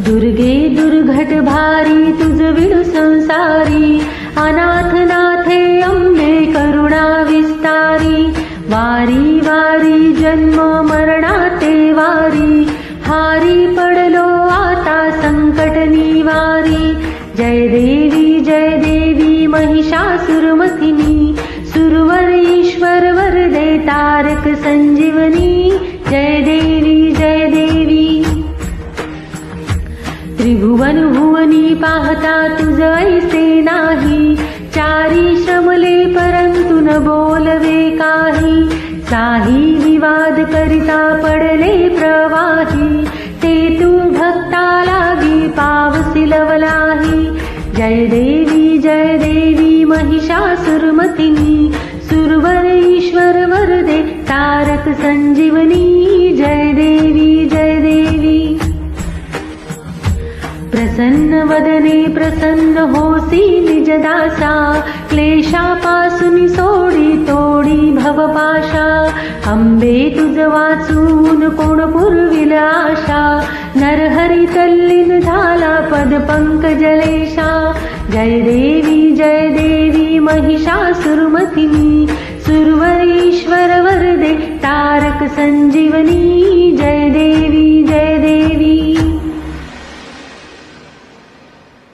दुर्गे दुर्घट भारी तुझ विणु संसारी, अनाथ नाथे अंबे करुणा विस्तारी। वारी वारी जन्म मरणाते वारी, हारी पडलो आता संकट निवारी। जय देवी महिषासुरमथिनी, सुरवर ईश्वर वरदे तारक संजीवनी। जय देवी त्रिभुवन भुवनी पाहता तुझ ऐसे नाही, चारी श्रमले परंतु न बोलवे काही। साही विवाद करिता पडले प्रवाही, ते तू भक्ता लागी पावसी लवलाही। जय देवी महिषासुरमथिनी, सुरवर ईश्वर वरदे तारक संजीवनी। जय देवी प्रसन्न वदने प्रसन्न होसी निजदासा, क्लेशापासून सोडी तोडी भवपाशा। अंबे तुझ वाचून कोण पुरविल आशा, नरहरी तल्लीन झाला पद पंकजलेशा। जय देवी महिषासुरमथिनी, सुरवर ईश्वर वरदे तारक संजीवनी।